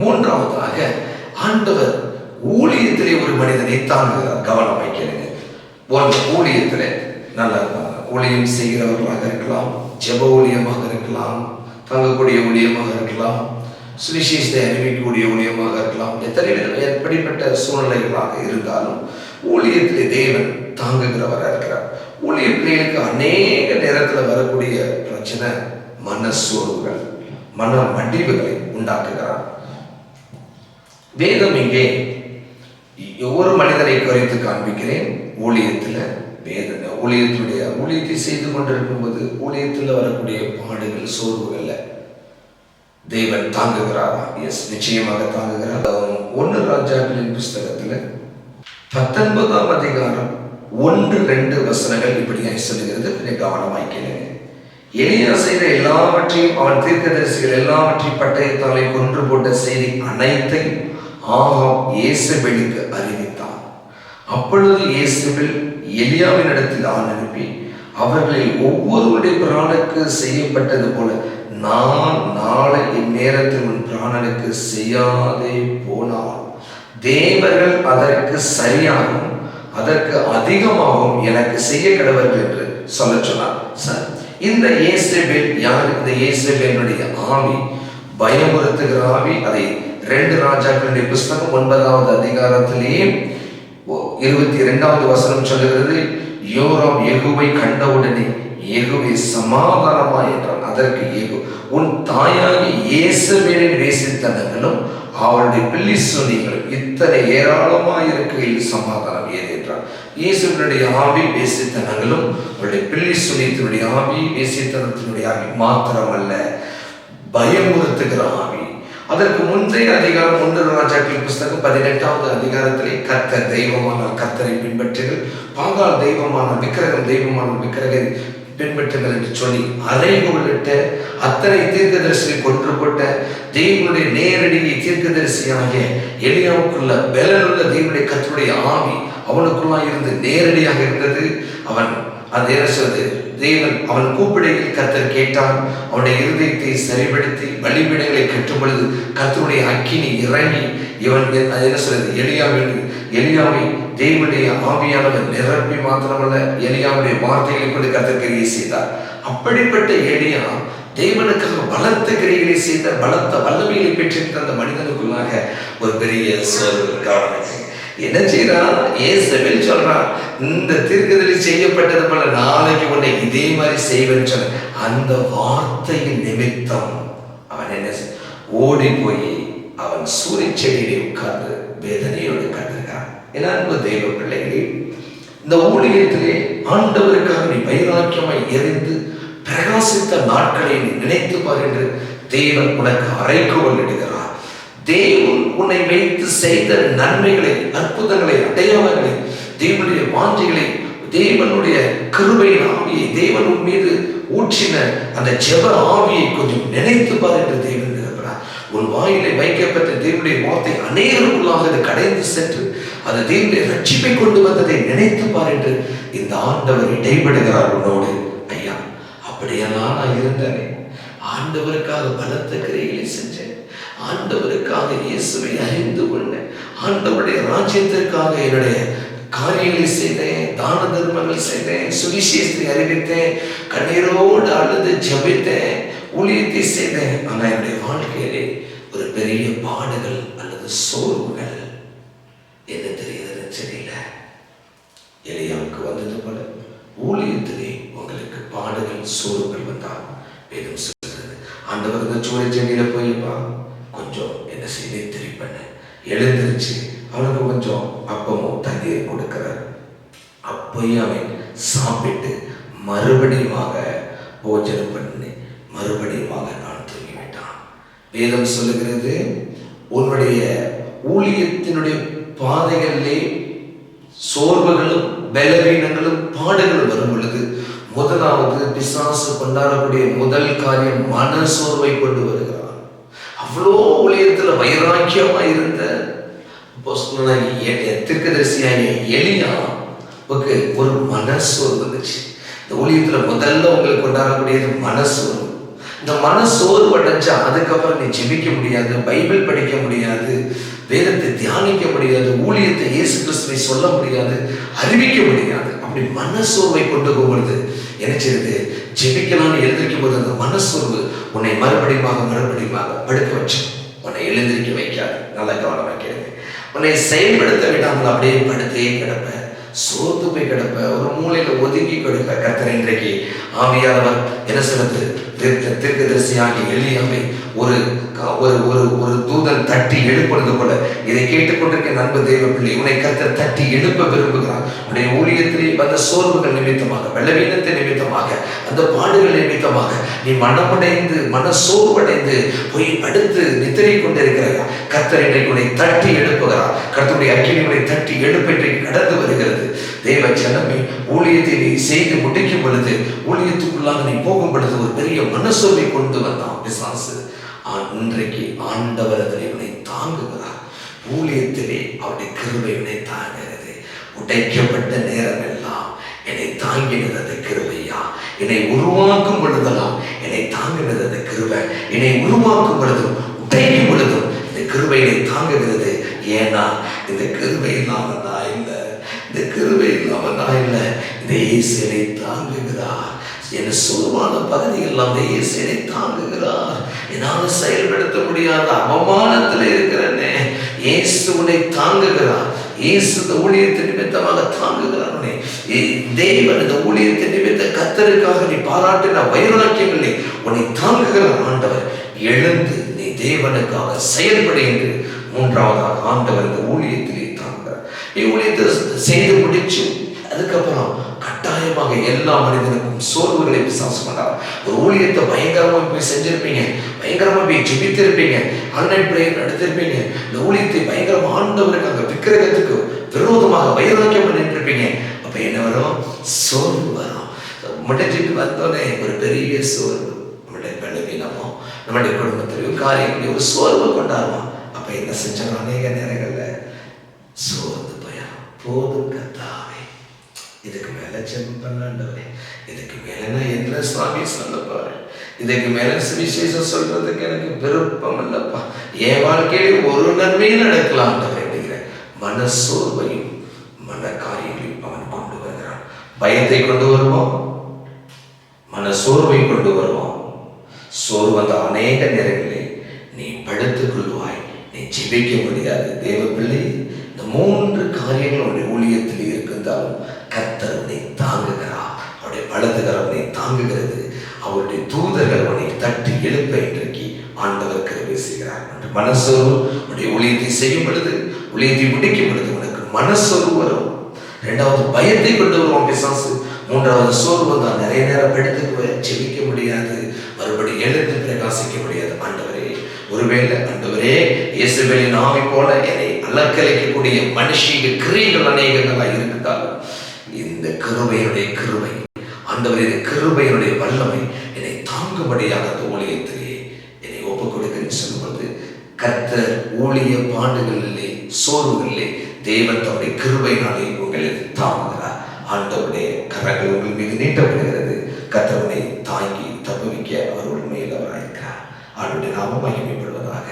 மூன்றாவதாக ஆண்டவர் ஊழியத்திலே ஒரு மனிதனை தாங்குகிறார். கவனம் வைக்கிறேங்க. ஊழியத்திலே நல்ல ஊழியம் செய்கிறவர்களாக இருக்கலாம், ஜெப ஊழியமாக இருக்கலாம், தங்கக்கூடிய ஊழியமாக இருக்கலாம், சுவிசேஷத்தை அறிவிக்கக்கூடிய ஊழியமாக இருக்கலாம். எப்படிப்பட்ட சூழ்நிலைகளாக இருந்தாலும் ஊழியத்திலே தேவன் தாங்குகிறவராக இருக்கிறார். ஊழிய பிள்ளைகளுக்கு அநேக நேரத்தில் வரக்கூடிய பிரச்சனை மனசோர்வுகள், மன மடிவுகளை உண்டாக்குகிறார். வேதம் இங்கே ஒவ்வொரு மனிதனை குறைத்து காண்பிக்கிறேன். ஊழியத்தில் ஊழியத்தை செய்து கொண்டிருக்கும் போது ஊழியத்தில் வரக்கூடிய பாடுகள், சோர்வுகள்ல தேவன் தாங்குகிறாரா? எஸ், நிச்சயமாக தாங்குகிறார். 1 ராஜாக்களின் புஸ்தகத்துல 19ஆம் அதிகாரம் 1-2 வசனங்கள் இப்படியாய் சொல்லுகிறது. கொஞ்சம் கவனமாய்க்கிறேன். எலியா செய்த எல்லாவற்றையும், அவன் தீர்க்கதரிசிகள் எல்லாவற்றையும் பட்டயத்தாலே கொன்று போட்ட செய்தி அனைத்தையும் ஆகாப் யேசபேலுக்கு அறிவித்தான். அப்பொழுது யேசபேல் எலியாவின் இடத்தில் ஆள் அனுப்பி, அவர்களில் ஒவ்வொருவருடைய பிராணுக்கு செய்யப்பட்டது போல நான் நாளை இந்நேரத்தில் உன் பிராணனுக்கு செய்யாதே போனால் தேவர்கள் அதற்கு சரியாகவும் அதற்கு அதிகமாகவும் எனக்கு செய்ய கடவர்கள் என்று சொல்ல சொன்னார். சார், இந்த யேசபேல் யார்? இந்த யேசபேலுடைய ஆவி, பயமுறுத்துகிற ஆவி. அதை 2 ராஜாக்களுடைய புஸ்தகம் 9ஆவது அதிகாரத்திலேயே 22வது வசனம் சொல்லுகிறது. யோராம் யெகூவை கண்டவுடனே யெகூவே சமாதானமா என்றான். அதற்கு யெகூ, உன் தாயாகி யேசபேலின் வேசித்தனங்களும் அவருடைய பில்லி சூனியங்களும் இத்தனை ஏராளமாய் இருக்கையில் சமாதானம் ஏது என்றார். யேசுவினுடைய ஆவி, வேசித்தனங்களும் அவருடைய பில்லி சூனியத்தினுடைய ஆவி, வேசித்தனத்தினுடைய ஆவி மாத்திரமல்ல, பயமுறுத்துகிற ஆவி. அதற்கு முந்தைய அதிகாரம் 1 ராஜாக்கள் புஸ்தகம் 18ஆவது அதிகாரத்திலே கர்த்தர் தெய்வமானால் கர்த்தரை பின்பற்றுங்கள், பாகால் தெய்வமானால் விக்கிரகம் தெய்வமானால் விக்கிரகை பின்பற்றுங்கள் என்று சொல்லி அறைகோலிட்ட அத்தனை தீர்க்கதரிசியை கொன்று போட்ட தெய்வனுடைய நேரடி தீர்க்கதரிசியாகிய எலியாவுக்குள்ள பலனுள்ள தெய்வனுடைய கர்த்தருடைய ஆவி அவனுக்குள்ளாய் இருந்து நேரடியாக இருந்தது. அவன் அது என்ன சொல்றது, தேவன் அவன் கூப்பிடையில் கர்த்தர் கேட்டான். அவனுடைய இருதயத்தை சரிபடுத்தி பலிபீடங்களை கட்டும் பொழுது கர்த்தருடைய அக்கினி இறங்கி இவன் அது என்ன சொல்றது, எலியாவை தேவனுடைய ஆவியானவர் நிரப்பி மாத்திரமல்ல, எலியாவுடைய வார்த்தைகளை கொண்டு கர்த்தர் கிரியை செய்தார். அப்படிப்பட்ட எலியா தேவனுக்காக பலத்த கிரிகளை செய்த, பலத்த வல்லமைகளை பெற்றிருந்த அந்த மனிதனுக்குள்ளாக ஒரு பெரிய கவனம் என்ன செய்யறான்? யேசபேல் சொல்றான், இந்த தீர்க்கதரிசி செய்யப்பட்டது போல நாளைக்கு உன்னை இதே மாதிரி செய்வேன்னு சொன்ன அந்த வார்த்தையின் நிமித்தம் அவன் என்ன ஓடி போய் அவன் சூரிய செடியிலே உட்கார்ந்து வேதனையோடு கண்டிருக்கான். அன்பு தெய்வ பிள்ளைகளே, இந்த ஊழியத்திலே ஆண்டவருக்காக நீ வைராக்கியமாய் எரிந்து பிரகாசித்த நாட்களை நீ நினைத்து பார் என்று தேவன் உனக்கு அறைகோல் இடுகிறார். தேவன் உன்னை வைத்து செய்த நன்மைகளை, அற்புதங்களை, அடையாளங்களை, தேவனுடைய வாஞ்சைகளை, தேவனுடைய கிருபையின் ஆவியை, தேவன் உன் மீது ஊற்றின அந்த ஜெப ஆவியை கொஞ்சம் நினைத்து பார் என்று தேவன் இருக்கிறார். உன் வாயிலை வைக்கப்பட்ட தேவனுடைய வார்த்தை அநேகருக்குள்ளாக அது கடைந்து சென்று அது தேவனுடைய ரட்சிப்பை கொண்டு வந்ததை நினைத்து பார் என்று இந்த ஆண்டவர் இடைபடுகிறார் உன்னோடு. ஐயா, அப்படியெல்லாம் நான் இருந்தேனே, ஆண்டவருக்காக பலத்த கிரியைகளை செஞ்சேன், ஆண்டவருக்காக இயேசுவை அறிந்து கொண்டேன், ஆண்டவருடைய ராஜ்யத்திற்காக என்னுடைய காரியங்களை செய்தேன், தான தர்மங்கள் செய்தேன், சுவிசேஷத்தை அறிவித்தேன், கண்ணீரோடு அழுது ஜெபித்தேன், ஊழியத்தை செய்தேன். ஆனா என்னுடைய வாழ்க்கையிலே ஒரு பெரிய பாடுகள் அல்லது சோர்வுகள் என்ன தெரியுதுன்னு தெரியல. எலியாவுக்கு வந்தது போல ஊழியத்திலே உங்களுக்கு பாடுகள், சோர்வுகள் வந்தால் வேதம் சொல்கிறது, ஆண்டவர் இந்த சூரிய செடியில போய்ப்பா கொஞ்சம் என்ன செய்தி தெரிப்பண்ண எழுந்திருச்சு அவனுக்கு கொஞ்சம் அப்பமும் தண்ணீர் கொடுக்கிறார். அப்பையும் அவன் சாப்பிட்டு மறுபடியுமாக போஜனம் பண்ணி மறுபடியுமாக நான் தூங்கிவிட்டான். வேதம் சொல்லுகிறது, உன்னுடைய ஊழியத்தினுடைய பாதைகளிலே சோர்வுகளும் பலவீனங்களும் பாடுகளும் வரும் பொழுது முதலாவது பிசாசு கொண்டாடக்கூடிய முதல் காரியம் மன சோர்வை கொண்டு வருகிறார். அவ்வளோ ஊழியத்துல வைராக்கியமா இருந்த தீர்க்கதரிசியாகிய எலியாவுக்கு ஒரு மனசோர்வு வந்துச்சு. இந்த ஊழியத்துல முதல்ல உங்களுக்கு கொண்டாடக்கூடியது மனசோர்வு. இந்த மன சோர்வு அடைஞ்சா அதுக்கப்புறம் நீ ஜெபிக்க முடியாது, பைபிள் படிக்க முடியாது, வேதத்தை தியானிக்க முடியாது, ஊழியத்தை இயேசு கிறிஸ்துவை சொல்ல முடியாது, அறிவிக்க முடியாது. அப்படி மனசோர்வை கொண்டு போகிறது என்ன செய்யுது? ஜெபிக்கலான்னு எழுந்திருக்கும் போது அந்த மனசோர்வு உன்னை மறுபடியும் படுக்க வச்சு உன்னை எழுந்திருக்க வைக்காது. நல்ல கவனமாக கேளுங்க. உன்னை செயல்படுத்த விடாமல் அப்படியே படுத்தே கிடப்ப, சோர்ந்து போய் கிடப்ப, ஒரு மூலையில ஒதுங்கி கிடப்ப. கர்த்தர் இன்றைக்கு ஆவியானவர் என்ன சொல்றது? தீர்க்கதரிசியாகி எலியாவை ஒரு தூதன் தட்டி எழுப்புறது போல இதை கேட்டுக்கொண்டிருக்க நண்பு தேவ பிள்ளை, உன்னை கர்த்தர் தட்டி எழுப்ப விரும்புகிறார். உன்னுடைய ஊழியத்திலே வந்த சோர்வுகள் நிமித்தமாக, பலவீனத்தை நிமித்தமாக, அந்த பாடுகள் நிமித்தமாக நீ மனமுடைந்து மனசோர்வடைந்து போய் படுத்து நித்திரை கொண்டிருக்கிறாயா? கர்த்தர் இன்றைக்கு உன்னை தட்டி எழுப்புகிறார். கர்த்தருடைய அக்கினி உன்னை தட்டி எழுப்ப இன்றைக்கு கடந்து வருகிறது. தேவ ஜனமே, ஊழியத்தை நீ செய்து முடிக்கும் பொழுது, ஊழியத்துக்குள்ளாக நீ போகும் பொழுது ஒரு பெரிய மனசோர்வை கொண்டு வந்தான் பிசாசு. இன்றைக்கு ஆண்டவர் அதனை உன்னை தாங்குகிறார். ஊழியத்திலே அவருடைய கிருபை உன்னை தாங்குகிறது. உடைக்கப்பட்ட நேரம் எல்லாம் என்னை தாங்கினது அந்த கிருபையா. என்னை உருவாக்கும் பொழுதெல்லாம் என்னை தாங்கினது அந்த கிருபை. என்னை உருவாக்கும் பொழுதும் உடைக்கும் பொழுதும் இந்த கிருபையை தாங்குகிறது. ஏன்னா இந்த கிருபை இல்லாமல் நான் இல்லை, இந்த கிருபை இல்லாமல் நான் இல்லை. இந்த இயேசுவை தாங்குகிறார். என் சோர்வான பகுதிகள் அந்த இயேசுவை தாங்குகிறார். என்னால் செயல்படுத்த முடியாத அவமானத்தில் இருக்கிறனே, இயேசு உன்னை தாங்குகிறார். இயேசு இந்த ஊழியத்தின் நிமித்தமாக தாங்குகிறார். தேவன் இந்த ஊழியத்தின் நிமித்த கர்த்தருக்காக நீ பாராட்டின வைராக்கியமில்லை, உன்னை தாங்குகிறார் ஆண்டவர். எழுந்து நீ தேவனுக்காக செயல்படு என்று மூன்றாவதாக ஆண்டவர் இந்த ஊழியத்திலே தாங்குகிறார். நீ ஊழியத்தை செய்து முடிச்சு அதுக்கப்புறம் கட்டாயமாக எல்லா மனிதனுக்கும் சோர்வுகளை விசாசம் பண்ணார். ஒரு ஊழியத்தை பயங்கரமாக போய் செஞ்சிருப்பீங்க, பயங்கரமாக போய் ஜெபித்திருப்பீங்க, ஆன்லைன் பிரேயர் நடத்திருப்பீங்க. இந்த ஊழியத்தை பயங்கரமாக ஆண்டவருக்கு அங்கே விக்கிரகத்துக்கு விரோதமாக வைராக்கியம் நின்றுருப்பீங்க. அப்போ என்ன வரும்? சோர்வு வரும். முடிஞ்சிட்டு வந்தோடனே ஒரு பெரிய சோர்வு, நம்மளுடைய பலவீனமோ நம்முடைய குடும்பத்திலையும் காரியங்களையும் ஒரு சோர்வு கொண்டாடுவோம். அப்போ என்ன செஞ்சோம்? அநேக நேரங்களில் சோர்ந்து போயா, போதும் கர்த்தாவே, இதுக்கு மேலே ஜெபம் பண்ணாண்டவரே, இதுக்கு மேலே நான் என்ன சுவாமி சொல்ல போறேன், இதுக்கு மேலே சுவிசேஷம் சொல்றதுக்கு எனக்கு விருப்பம் இல்லப்பா, என் வாழ்க்கையில ஒரு நன்மையும் நடக்கலாம்ன்றதை அப்படிங்கிற மனசோர்வையும் மன காரியங்களையும் அவன் கொண்டு வருகிறான். பயத்தை கொண்டு வருவோம், மனசோர்வை கொண்டு வருவோம். சோர்வு வந்த அநேக நேரங்களில் நீ படுத்துக் கொள்வாய், நீ ஜெபிக்க முடியாது. தேவ பிள்ளை, இந்த 3 காரியங்கள் உன்னுடைய ஊழியத்தில் இருந்தாலும் கர்த்தர் உன்னை தாங்குகிறார். அவருடைய வலதுகரம் உன்னை தாங்குகிறது. அவருடைய தூதர்கள் உன்னை தட்டி எழுப்ப இன்றைக்கு ஆண்டவர் கிருபை செய்கிறார். மனசோர்வு உன்னுடைய ஊழியத்தை செய்யும் பொழுது, ஊழியத்தை முடிக்கும் பொழுது உனக்கு மனசோர்வு வரும். 2வது பயத்தை கொண்டு வருவோம் பிசாசு. 3வது சோர்வு தான். நிறைய நேரம் படுத்து ஜெபிக்க முடியாது, மறுபடியும் எழுந்து பிரகாசிக்க முடியாது. ஆண்டவரே, ஒருவேளை ஆண்டவரே இயேசுவின் ஆவி போல என்னை அலக்கழிக்கக்கூடிய மனுஷீக கிரியைகள் அநேகங்களாக இருந்தாலும் இந்த கிருபையினுடைய கிருபை, ஆண்டவரே கிருபையினுடைய வல்லமை என்னை தாங்கும்படியாக அந்த ஊழியத்திலே என்னை ஒப்புக் கொடுக்க சொல்லும்போது, கர்த்தர் ஊழிய பாடுகளிலே சோர்வுகளிலே தேவன் தம்முடைய கிருபையினாலே உங்களை தாங்குகிறார். ஆண்டவருடைய கரங்கள் உங்கள் மீது நீட்டப்படுகிறது. கர்த்தர் உன்னை தாங்கி தப்புவிக்க அவர் உண்மையில் அவராயிருக்கிறார். அவருடைய நாமம் மகிமைப்படுவதாக.